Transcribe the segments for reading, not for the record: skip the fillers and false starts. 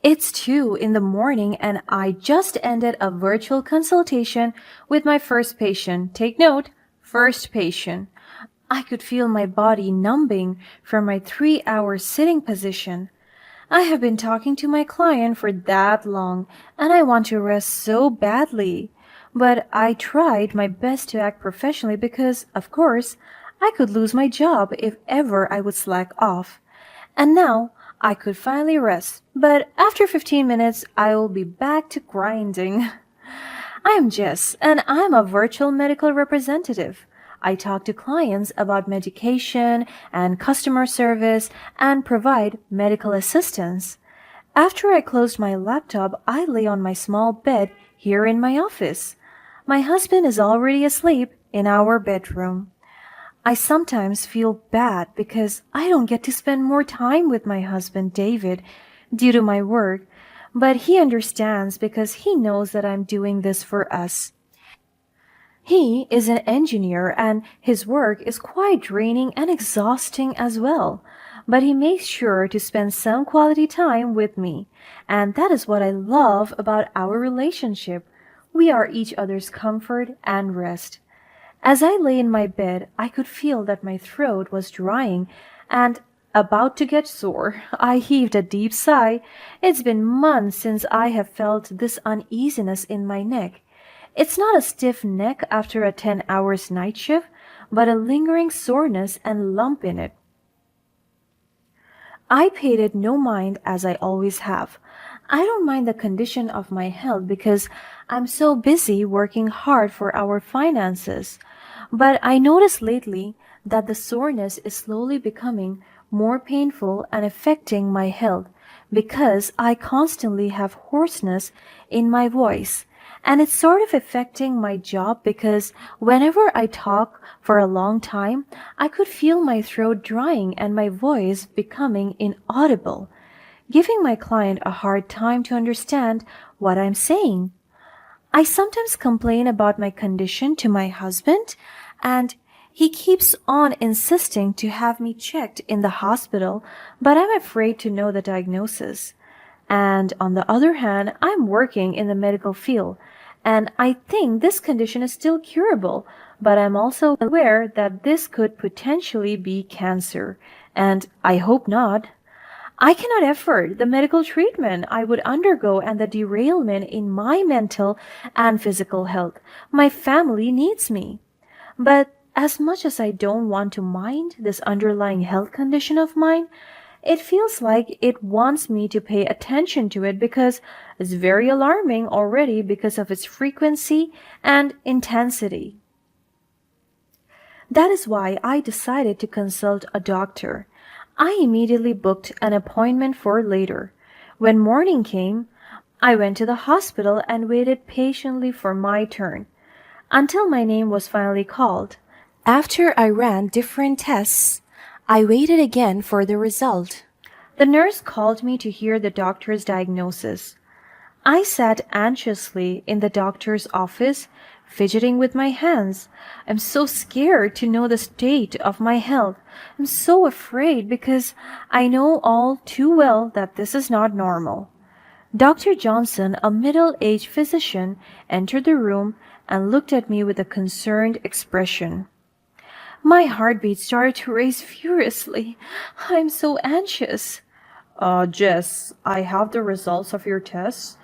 It's 2 in the morning and I just ended a virtual consultation with my first patient. Take note, first patient. I could feel my body numbing from my 3 hour sitting position. I have been talking to my client for that long and I want to rest so badly. But I tried my best to act professionally because, of course, I could lose my job if ever I would slack off. And now I could finally rest. But after 15 minutes, I will be back to grinding. I am Jess, and I'm a virtual medical representative. I talk to clients about medication and customer service and provide medical assistance. After I closed my laptop, I lay on my small bed here in my office. My husband is already asleep in our bedroom. I sometimes feel bad because I don't get to spend more time with my husband, David, due to my work, but he understands because he knows that I'm doing this for us. He is an engineer and his work is quite draining and exhausting as well. But he makes sure to spend some quality time with me. And that is what I love about our relationship. We are each other's comfort and rest. As I lay in my bed, I could feel that my throat was drying and about to get sore. I heaved a deep sigh. It's been months since I have felt this uneasiness in my neck. It's not a stiff neck after a 10 hours night shift, but a lingering soreness and lump in it. I paid it no mind as I always have. I don't mind the condition of my health because I'm so busy working hard for our finances. But I noticed lately that the soreness is slowly becoming more painful and affecting my health because I constantly have hoarseness in my voice. And it's sort of affecting my job because whenever I talk for a long time, I could feel my throat drying and my voice becoming inaudible, giving my client a hard time to understand what I'm saying. I sometimes complain about my condition to my husband, and he keeps on insisting to have me checked in the hospital, but I'm afraid to know the diagnosis. And on the other hand, I'm working in the medical field, and I think this condition is still curable, but I'm also aware that this could potentially be cancer, and I hope not. I cannot afford the medical treatment I would undergo and the derailment in my mental and physical health. My family needs me. But as much as I don't want to mind this underlying health condition of mine, it feels like it wants me to pay attention to it because it's very alarming already because of its frequency and intensity. That is why I decided to consult a doctor. I immediately booked an appointment for later. When morning came, I went to the hospital and waited patiently for my turn until my name was finally called. After I ran different tests, I waited again for the result. The nurse called me to hear the doctor's diagnosis. I sat anxiously in the doctor's office, fidgeting with my hands. I'm so scared to know the state of my health. I'm so afraid because I know all too well that this is not normal. Dr. Johnson, a middle-aged physician, entered the room and looked at me with a concerned expression. My heartbeat started to race furiously. I'm so anxious. Jess, I have the results of your tests.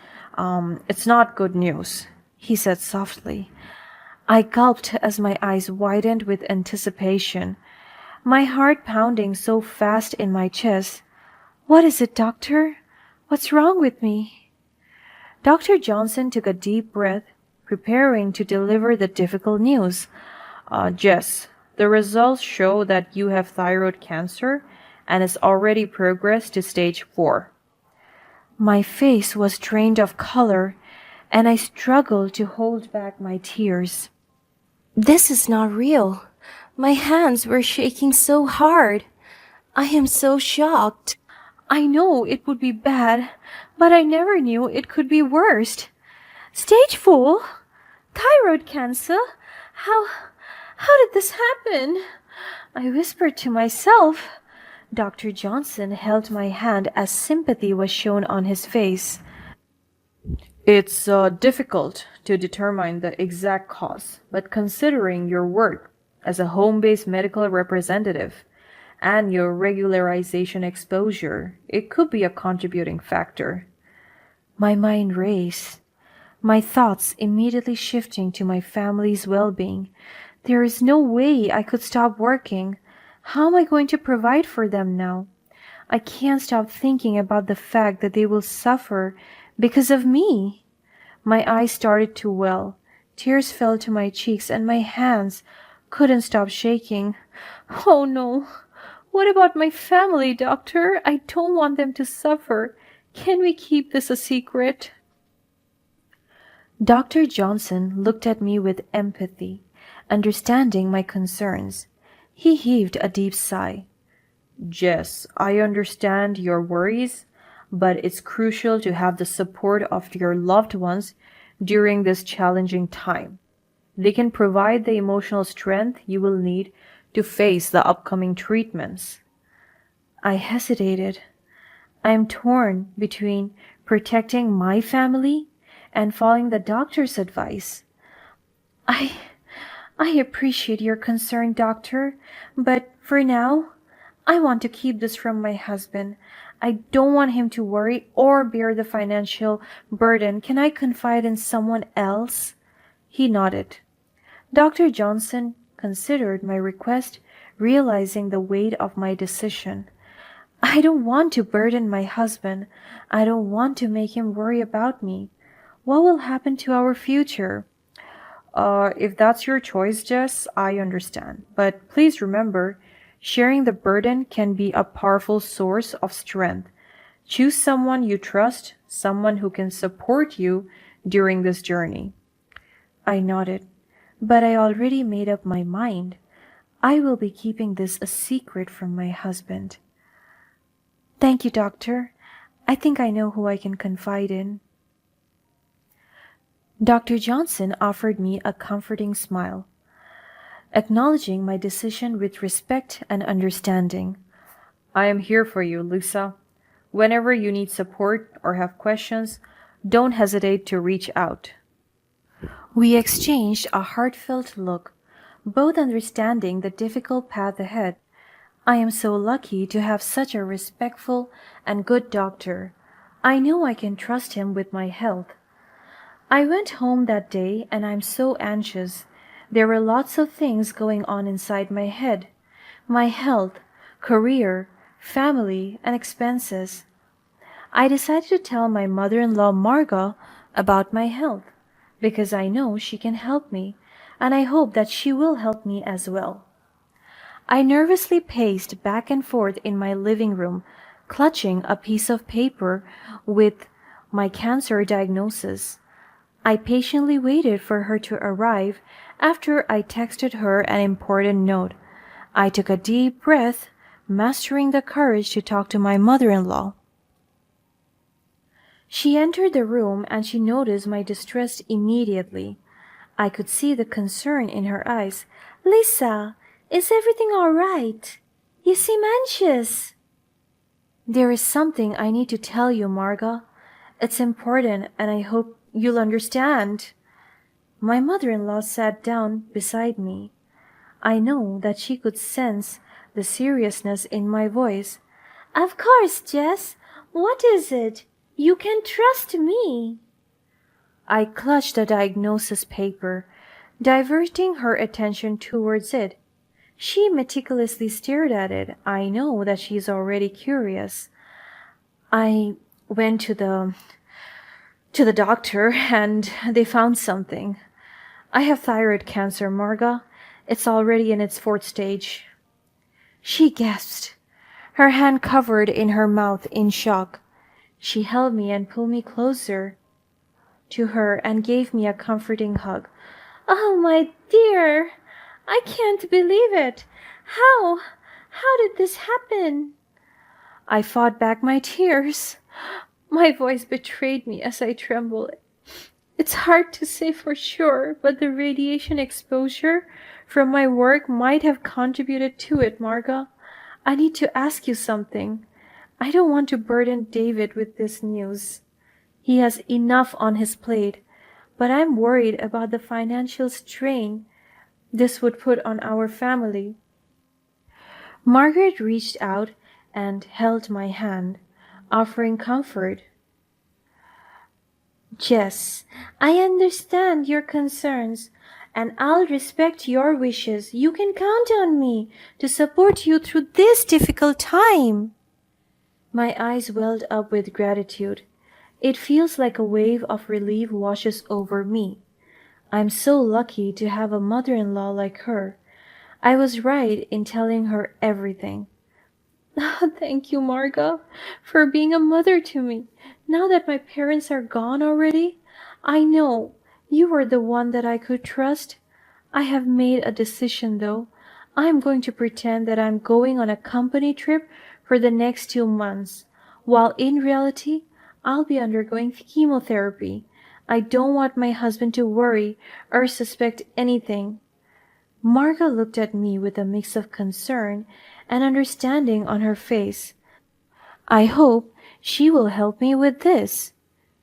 It's not good news, he said softly. I gulped as my eyes widened with anticipation, my heart pounding so fast in my chest. What is it, doctor? What's wrong with me? Dr. Johnson took a deep breath, preparing to deliver the difficult news. Jess, the results show that you have thyroid cancer and it's already progressed to stage 4. My face was drained of color, and I struggled to hold back my tears. This is not real. My hands were shaking so hard. I am so shocked. I know it would be bad, but I never knew it could be worse. Stage 4? Thyroid cancer? How did this happen? I whispered to myself. Dr. Johnson held my hand as sympathy was shown on his face. It's difficult to determine the exact cause, but considering your work as a home based medical representative and your regularization exposure, it could be a contributing factor. My mind raced, my thoughts immediately shifting to my family's well being. There is no way I could stop working. How am I going to provide for them now? I can't stop thinking about the fact that they will suffer because of me. My eyes started to well. Tears fell to my cheeks and my hands couldn't stop shaking. Oh no. What about my family, doctor? I don't want them to suffer. Can we keep this a secret? Dr. Johnson looked at me with empathy, understanding my concerns. He heaved a deep sigh. Jess, I understand your worries, but it's crucial to have the support of your loved ones during this challenging time. They can provide the emotional strength you will need to face the upcoming treatments. I hesitated. I am torn between protecting my family and following the doctor's advice. I I appreciate your concern, doctor, but for now, I want to keep this from my husband. I don't want him to worry or bear the financial burden. Can I confide in someone else? He nodded. Dr. Johnson considered my request, realizing the weight of my decision. I don't want to burden my husband. I don't want to make him worry about me. What will happen to our future? If that's your choice, Jess, I understand. But please remember, sharing the burden can be a powerful source of strength. Choose someone you trust, someone who can support you during this journey. I nodded, but I already made up my mind. I will be keeping this a secret from my husband. Thank you, doctor. I think I know who I can confide in. Dr. Johnson offered me a comforting smile, acknowledging my decision with respect and understanding. I am here for you, Lisa. Whenever you need support or have questions, don't hesitate to reach out. We exchanged a heartfelt look, both understanding the difficult path ahead. I am so lucky to have such a respectful and good doctor. I know I can trust him with my health. I went home that day and I'm so anxious. There were lots of things going on inside my head. My health, career, family, and expenses. I decided to tell my mother-in-law Marga about my health because I know she can help me and I hope that she will help me as well. I nervously paced back and forth in my living room, clutching a piece of paper with my cancer diagnosis. I patiently waited for her to arrive after I texted her an important note. I took a deep breath, mastering the courage to talk to my mother-in-law. She entered the room and she noticed my distress immediately. I could see the concern in her eyes. "Lisa, is everything all right? You seem anxious." "There is something I need to tell you, Marga. It's important and I hope you'll understand." My mother-in-law sat down beside me. I know that she could sense the seriousness in my voice. "Of course, Jess. What is it? You can trust me." I clutched the diagnosis paper, diverting her attention towards it. She meticulously stared at it. I know that she's already curious. I went to the doctor and they found something. I have thyroid cancer, Marga. It's already in its fourth stage. She gasped, her hand covered in her mouth in shock. She held me and pulled me closer to her and gave me a comforting hug. "Oh, my dear, I can't believe it. How did this happen?" I fought back my tears. My voice betrayed me as I trembled. "It's hard to say for sure, but the radiation exposure from my work might have contributed to it, Marga. I need to ask you something. I don't want to burden David with this news. He has enough on his plate, but I'm worried about the financial strain this would put on our family. Margaret reached out and held my hand, offering comfort. Jess, I understand your concerns, and I'll respect your wishes. You can count on me to support you through this difficult time. My eyes welled up with gratitude. It feels like a wave of relief washes over me. I'm so lucky to have a mother-in-law like her. I was right in telling her everything. Thank you, Marga, for being a mother to me. Now that my parents are gone already, I know you were the one that I could trust. I have made a decision, though. I'm going to pretend that I'm going on a company trip for the next 2 months, while in reality, I'll be undergoing chemotherapy. I don't want my husband to worry or suspect anything. Marga looked at me with a mix of concern and understanding on her face. I hope she will help me with this.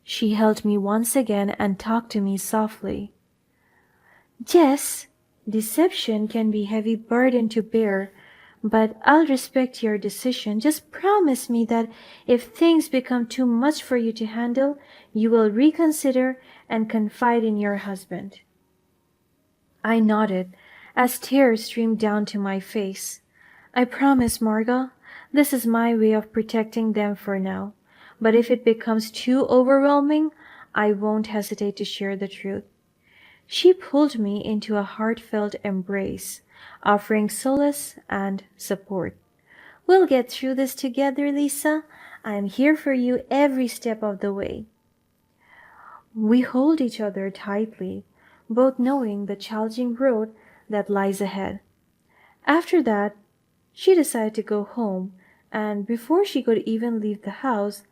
She held me once again and talked to me softly. Jess, deception can be a heavy burden to bear, but I'll respect your decision. Just promise me that if things become too much for you to handle, you will reconsider and confide in your husband. I nodded as tears streamed down to my face. I promise, Marga. This is my way of protecting them for now. But if it becomes too overwhelming, I won't hesitate to share the truth. She pulled me into a heartfelt embrace, offering solace and support. We'll get through this together, Lisa. I'm here for you every step of the way. We hold each other tightly, both knowing the challenging road that lies ahead. After that, she decided to go home, and before she could even leave the house,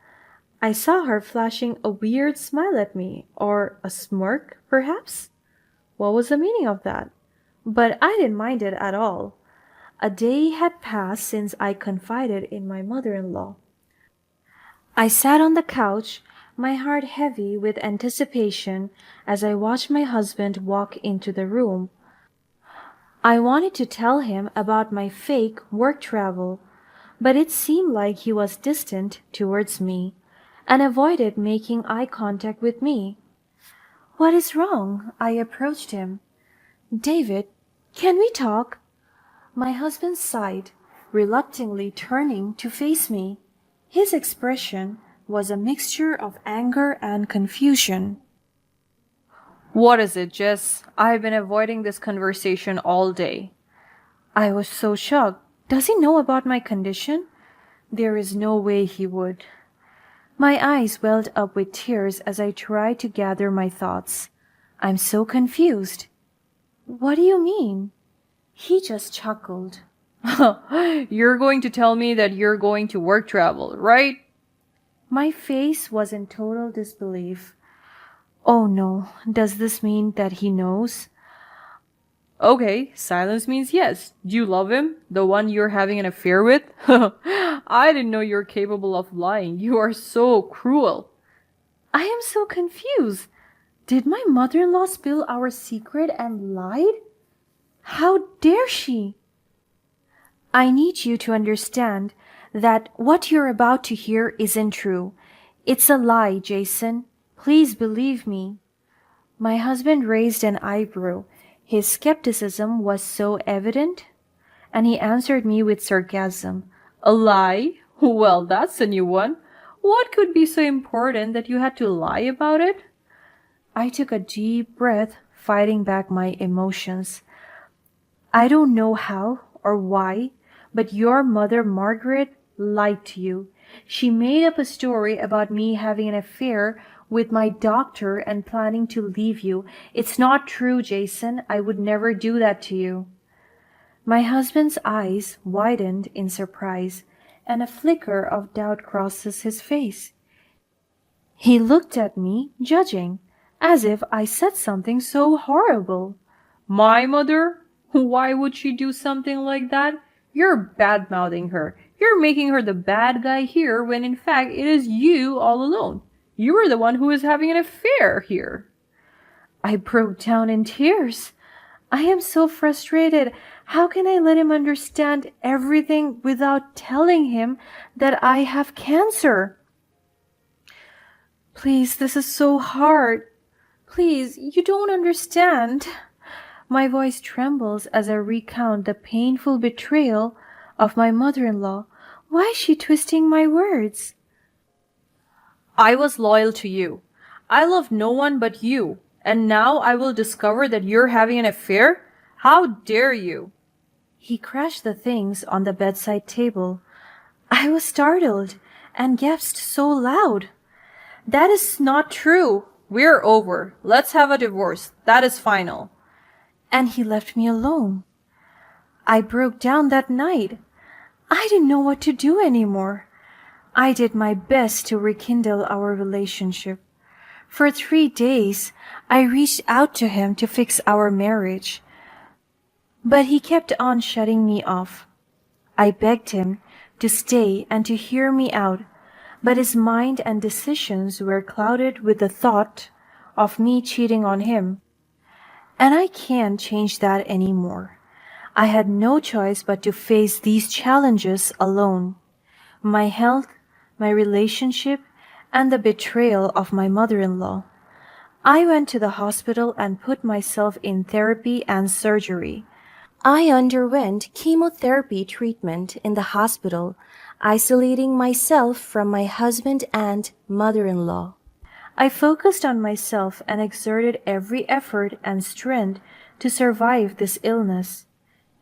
I saw her flashing a weird smile at me, or a smirk, perhaps? What was the meaning of that? But I didn't mind it at all. A day had passed since I confided in my mother-in-law. I sat on the couch, my heart heavy with anticipation as I watched my husband walk into the room. I wanted to tell him about my fake work travel, but it seemed like he was distant towards me and avoided making eye contact with me. What is wrong? I approached him. David, can we talk? My husband sighed, reluctantly turning to face me. His expression was a mixture of anger and confusion. What is it, Jess? I've been avoiding this conversation all day. I was so shocked. Does he know about my condition? There is no way he would. My eyes welled up with tears as I tried to gather my thoughts. I'm so confused. What do you mean? He just chuckled. You're going to tell me that you're going to work travel, right? My face was in total disbelief. Oh no, does this mean that he knows? Okay, silence means yes. Do you love him? The one you're having an affair with? I didn't know you're capable of lying. You are so cruel. I am so confused. Did my mother-in-law spill our secret and lied? How dare she? I need you to understand that what you're about to hear isn't true. It's a lie, Jason. Please believe me. My husband raised an eyebrow. His skepticism was so evident, and he answered me with sarcasm. A lie? Well, that's a new one. What could be so important that you had to lie about it? I took a deep breath, fighting back my emotions. I don't know how or why, but your mother, Margaret, lied to you. She made up a story about me having an affair with my doctor and planning to leave you. It's not true, Jason. I would never do that to you. My husband's eyes widened in surprise, and a flicker of doubt crosses his face. He looked at me, judging, as if I said something so horrible. My mother? Why would she do something like that? You're bad-mouthing her. You're making her the bad guy here when in fact it is you all alone. You are the one who is having an affair here. I broke down in tears. I am so frustrated. How can I let him understand everything without telling him that I have cancer? Please, this is so hard. Please, you don't understand. My voice trembles as I recount the painful betrayal of my mother-in-law. Why is she twisting my words? I was loyal to you. I love no one but you. And now I will discover that you're having an affair? How dare you? He crashed the things on the bedside table. I was startled and gasped so loud. That is not true. We're over. Let's have a divorce. That is final. And he left me alone. I broke down that night. I didn't know what to do anymore. I did my best to rekindle our relationship. For 3 days, I reached out to him to fix our marriage. But he kept on shutting me off. I begged him to stay and to hear me out, but his mind and decisions were clouded with the thought of me cheating on him. And I can't change that anymore. I had no choice but to face these challenges alone. My health, my relationship, and the betrayal of my mother-in-law. I went to the hospital and put myself in therapy and surgery. I underwent chemotherapy treatment in the hospital, isolating myself from my husband and mother-in-law. I focused on myself and exerted every effort and strength to survive this illness.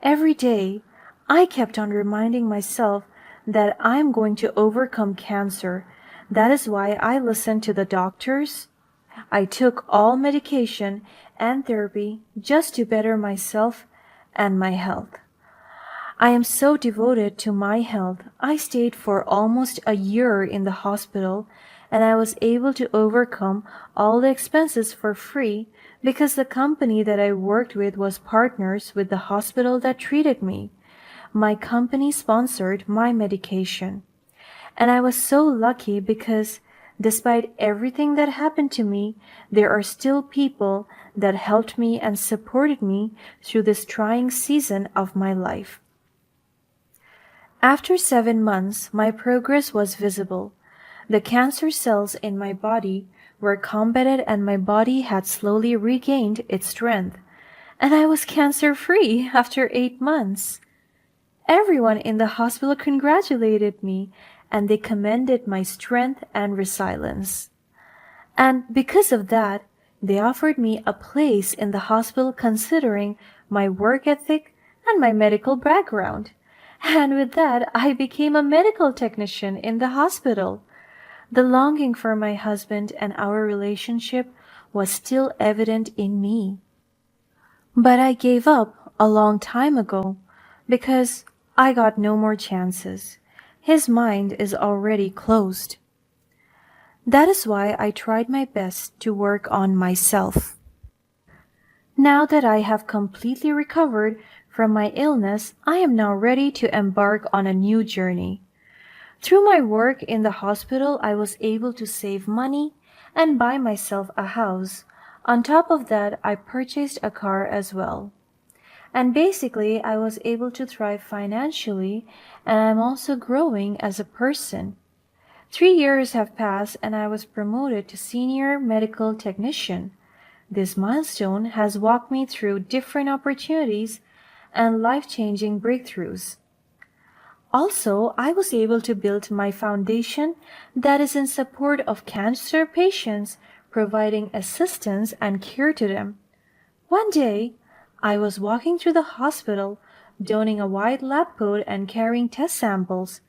Every day, I kept on reminding myself that I'm going to overcome cancer. That is why I listened to the doctors. I took all medication and therapy just to better myself and my health. I am so devoted to my health. I stayed for almost a year in the hospital, and I was able to overcome all the expenses for free because the company that I worked with was partners with the hospital that treated me. My company sponsored my medication. And I was so lucky because despite everything that happened to me, there are still people that helped me and supported me through this trying season of my life. After 7 months, my progress was visible. The cancer cells in my body were combated and my body had slowly regained its strength. And I was cancer-free after 8 months. Everyone in the hospital congratulated me and they commended my strength and resilience. And because of that, they offered me a place in the hospital considering my work ethic and my medical background. And with that, I became a medical technician in the hospital. The longing for my husband and our relationship was still evident in me. But I gave up a long time ago because I got no more chances. His mind is already closed. That is why I tried my best to work on myself. Now that I have completely recovered from my illness, I am now ready to embark on a new journey. Through my work in the hospital, I was able to save money and buy myself a house. On top of that, I purchased a car as well. And basically, I was able to thrive financially, and I'm also growing as a person. 3 years have passed and I was promoted to senior medical technician. This milestone has walked me through different opportunities and life-changing breakthroughs. Also, I was able to build my foundation that is in support of cancer patients, providing assistance and care to them. One day, I was walking through the hospital, donning a white lab coat and carrying test samples.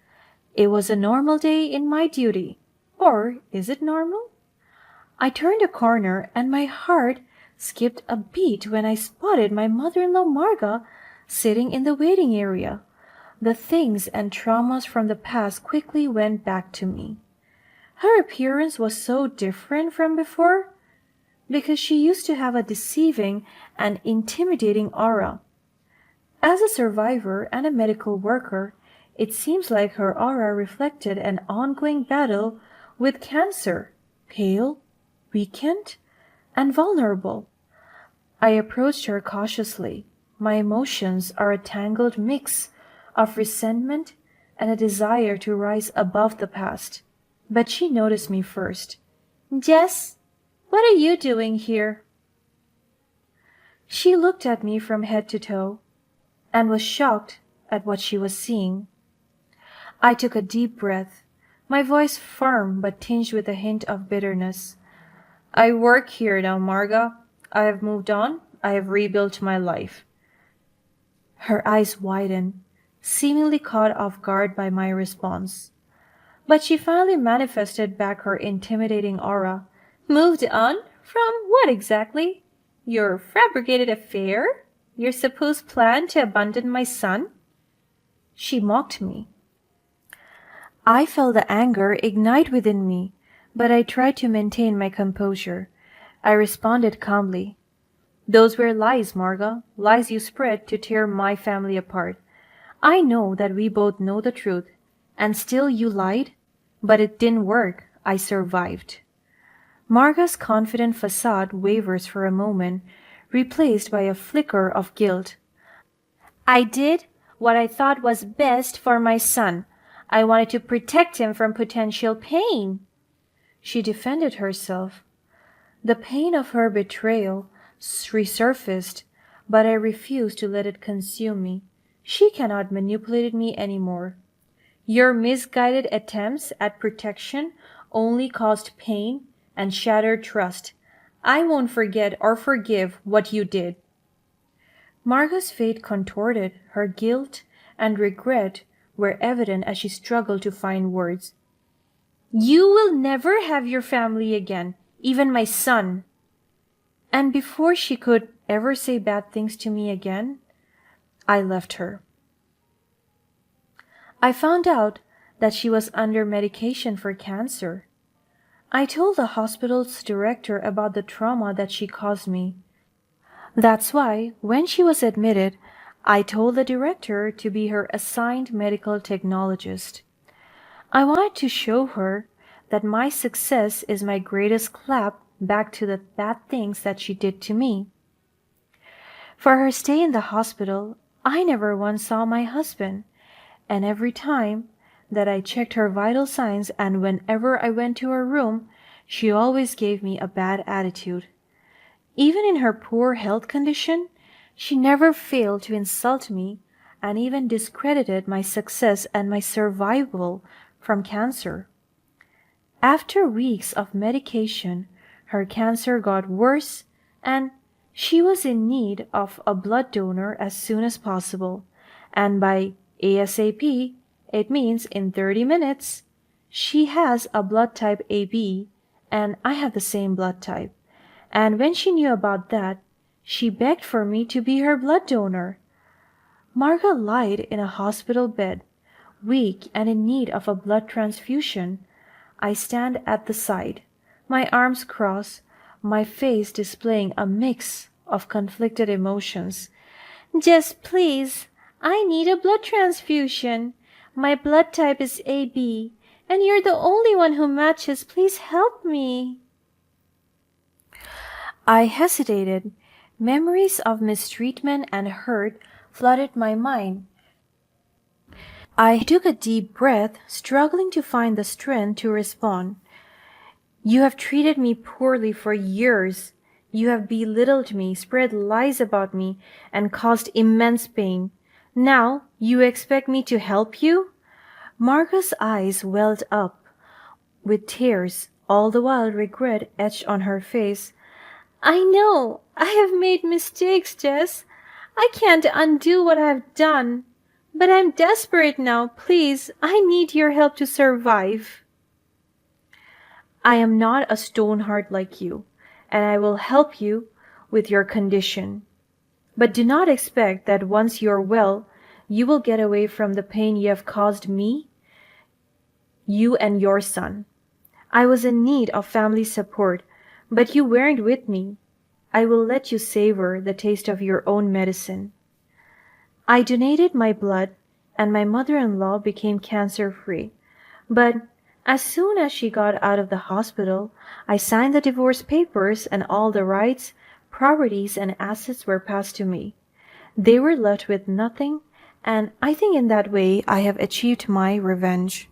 It was a normal day in my duty. Or is it normal? I turned a corner and my heart skipped a beat when I spotted my mother-in-law Marga sitting in the waiting area. The things and traumas from the past quickly went back to me. Her appearance was so different from before because she used to have a deceiving and intimidating aura. As a survivor and a medical worker, it seems like her aura reflected an ongoing battle with cancer, pale, weakened, and vulnerable. I approached her cautiously. My emotions are a tangled mix of resentment and a desire to rise above the past. But she noticed me first. Jess, what are you doing here? She looked at me from head to toe and was shocked at what she was seeing. I took a deep breath, my voice firm but tinged with a hint of bitterness. I work here now, Marga. I have moved on. I have rebuilt my life. Her eyes widened, seemingly caught off guard by my response. But she finally manifested back her intimidating aura. Moved on? From what exactly? Your fabricated affair? Your supposed plan to abandon my son? She mocked me. I felt the anger ignite within me, but I tried to maintain my composure. I responded calmly. Those were lies, Marga, lies you spread to tear my family apart. I know that we both know the truth, and still you lied, but it didn't work. I survived. Marga's confident facade wavers for a moment, replaced by a flicker of guilt. I did what I thought was best for my son. I wanted to protect him from potential pain. She defended herself. The pain of her betrayal resurfaced, but I refused to let it consume me. She cannot manipulate me anymore. Your misguided attempts at protection only caused pain and shattered trust. I won't forget or forgive what you did. Marga's face contorted. Her guilt and regret were evident as she struggled to find words. You will never have your family again, even my son. And before she could ever say bad things to me again, I left her. I found out that she was under medication for cancer. I told the hospital's director about the trauma that she caused me. That's why, when she was admitted, I told the director to be her assigned medical technologist. I wanted to show her that my success is my greatest clap back to the bad things that she did to me. For her stay in the hospital, I never once saw my husband, and every time that I checked her vital signs and whenever I went to her room, she always gave me a bad attitude. Even in her poor health condition, she never failed to insult me and even discredited my success and my survival from cancer. After weeks of medication, her cancer got worse and she was in need of a blood donor as soon as possible. And by ASAP, it means in 30 minutes. She has a blood type AB and I have the same blood type. And when she knew about that, she begged for me to be her blood donor. Marga lied in a hospital bed, weak and in need of a blood transfusion. I stand at the side, my arms crossed, my face displaying a mix of conflicted emotions. Just please, I need a blood transfusion. My blood type is AB, and you're the only one who matches. Please help me. I hesitated. Memories of mistreatment and hurt flooded my mind. I took a deep breath, struggling to find the strength to respond. You have treated me poorly for years. You have belittled me, spread lies about me, and caused immense pain. Now you expect me to help you? Marga's eyes welled up with tears, all the while regret etched on her face. I know I have made mistakes, Jess. I can't undo what I've done. But I'm desperate now. Please, I need your help to survive. I am not a stone heart like you, and I will help you with your condition. But do not expect that once you're well, you will get away from the pain you have caused me, you and your son. I was in need of family support, but you weren't with me. I will let you savor the taste of your own medicine. I donated my blood, and my mother-in-law became cancer-free. But as soon as she got out of the hospital, I signed the divorce papers and all the rights, properties, and assets were passed to me. They were left with nothing, and I think in that way I have achieved my revenge.